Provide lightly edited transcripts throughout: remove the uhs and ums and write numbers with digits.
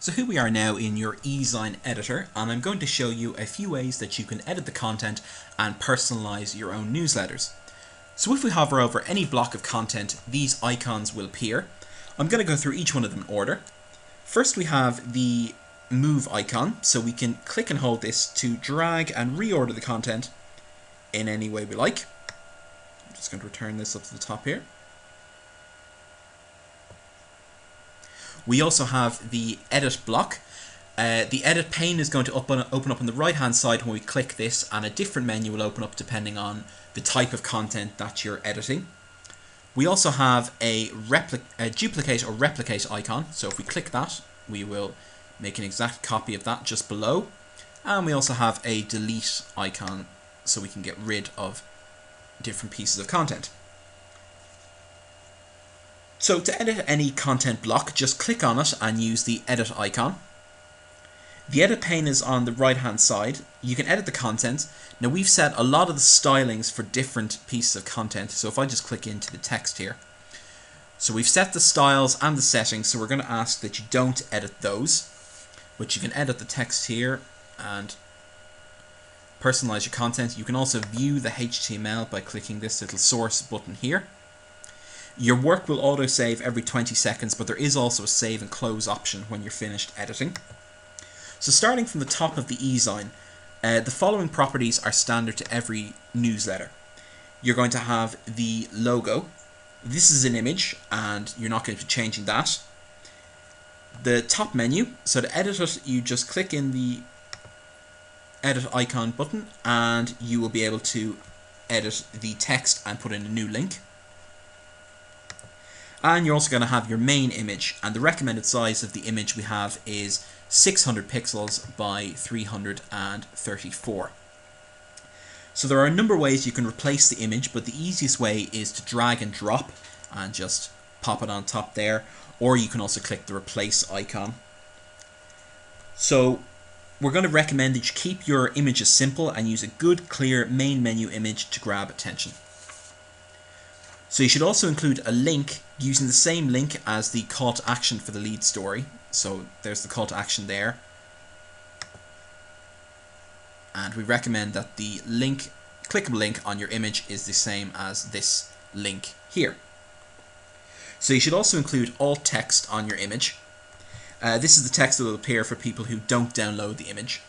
So here we are now in your Ezine editor, and I'm going to show you a few ways that you can edit the content and personalize your own newsletters. So if we hover over any block of content, these icons will appear. I'm going to go through each one of them in order. First we have the move icon, so we can click and hold this to drag and reorder the content in any way we like. I'm just going to return this up to the top here. We also have the edit block. The edit pane is going to open up on the right hand side when we click this, and a different menu will open up depending on the type of content that you're editing. We also have a duplicate or replicate icon, so if we click that we will make an exact copy of that just below. And we also have a delete icon so we can get rid of different pieces of content. So to edit any content block, just click on it and use the edit icon. The edit pane is on the right hand side. You can edit the content. Now we've set a lot of the stylings for different pieces of content, so if I just click into the text here. So we've set the styles and the settings, so we're going to ask that you don't edit those, but you can edit the text here and personalize your content. You can also view the HTML by clicking this little source button here. Your work will auto-save every 20 seconds, but there is also a save and close option when you're finished editing. So starting from the top of the Ezine, the following properties are standard to every newsletter. You're going to have the logo. This is an image, and you're not going to be changing that. The top menu, so to edit it, you just click in the edit icon button, and you will be able to edit the text and put in a new link. And you're also going to have your main image, and the recommended size of the image we have is 600 pixels by 334. So there are a number of ways you can replace the image, but the easiest way is to drag and drop and just pop it on top there, or you can also click the replace icon. So we're going to recommend that you keep your images simple and use a good, clear main menu image to grab attention. So you should also include a link using the same link as the call to action for the lead story. So there's the call to action there. And we recommend that the link, clickable link on your image is the same as this link here. So you should also include alt text on your image. This is the text that will appear for people who don't download the image.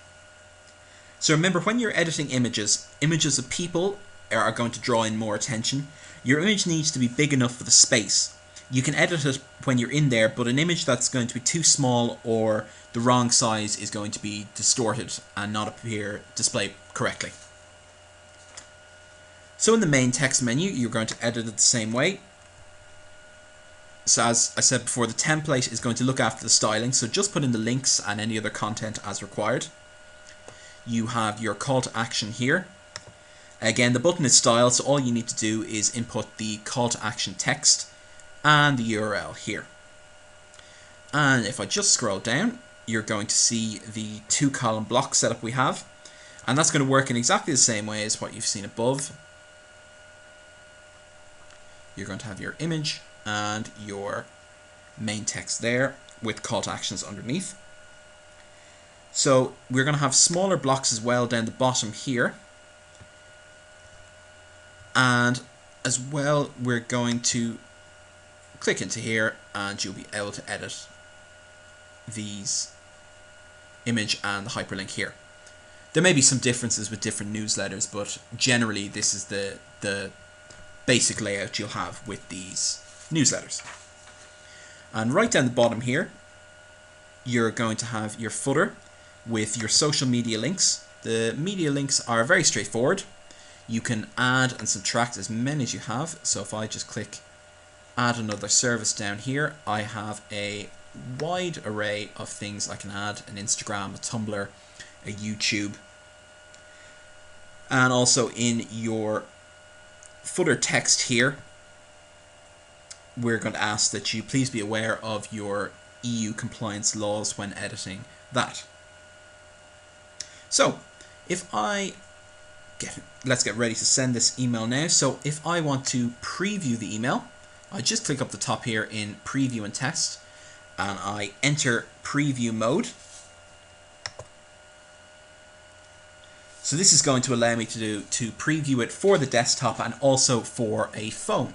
So remember, when you're editing images of people are going to draw in more attention. Your image needs to be big enough for the space. You can edit it when you're in there, but an image that's going to be too small or the wrong size is going to be distorted and not display correctly. So in the main text menu, you're going to edit it the same way. So as I said before, the template is going to look after the styling, so just put in the links and any other content as required. You have your call to action here. Again, the button is styled, so all you need to do is input the call to action text and the URL here. And if I just scroll down, you're going to see the 2-column block setup we have, and that's going to work in exactly the same way as what you've seen above. You're going to have your image and your main text there with call to actions underneath. So we're going to have smaller blocks as well down the bottom here. And as well, we're going to click into here and you'll be able to edit these image and the hyperlink here. There may be some differences with different newsletters, but generally this is the basic layout you'll have with these newsletters. And right down the bottom here, you're going to have your footer with your social media links. The media links are very straightforward. You can add and subtract as many as you have. So if I just click add another service down here, I have a wide array of things I can add: an Instagram, a Tumblr, a YouTube. And also in your footer text here, we're going to ask that you please be aware of your EU compliance laws when editing that. So if let's get ready to send this email now. So if I want to preview the email, I just click up the top here in preview and test, and I enter preview mode. So this is going to allow me to preview it for the desktop and also for a phone.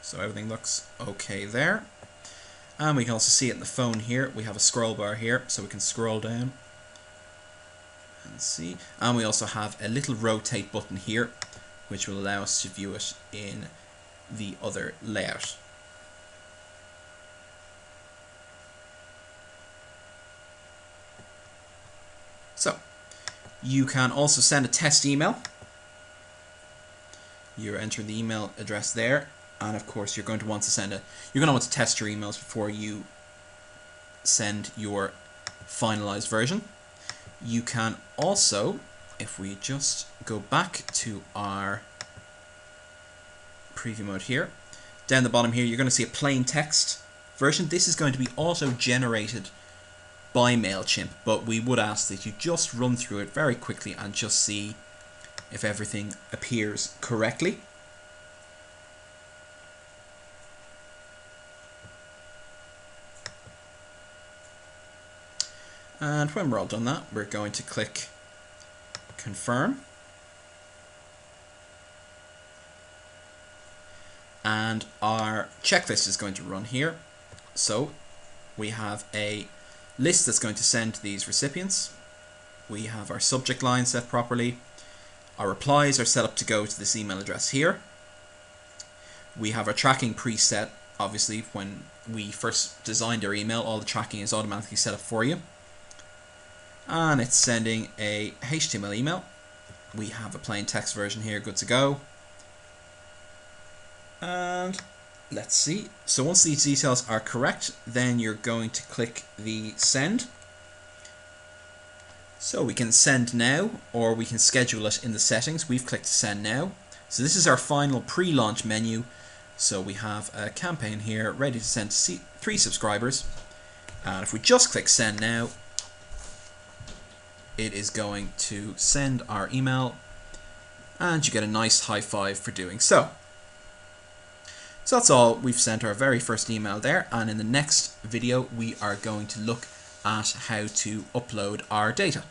So everything looks okay there. And we can also see it in the phone here. We have a scroll bar here, so we can scroll down and see. And we also have a little rotate button here, which will allow us to view it in the other layout. So you can also send a test email. You're entering the email address there, and of course you're going to want to test your emails before you send your finalized version. You can also, if we just go back to our preview mode here, down the bottom here you're going to see a plain text version. This is going to be auto generated by Mailchimp, but we would ask that you just run through it very quickly and just see if everything appears correctly. And when we're all done that, we're going to click confirm. And our checklist is going to run here. So we have a list that's going to send to these recipients. We have our subject line set properly. Our replies are set up to go to this email address here. We have our tracking preset. Obviously, when we first designed our email, all the tracking is automatically set up for you. And it's sending a HTML email. We have a plain text version here, good to go. And let's see. So once these details are correct, then you're going to click the send. So we can send now, or we can schedule it in the settings. We've clicked send now. So this is our final pre-launch menu. So we have a campaign here ready to send to 3 subscribers. And if we just click send now, it is going to send our email, and you get a nice high five for doing so. So that's all. We've sent our very first email there, and in the next video we are going to look at how to upload our data.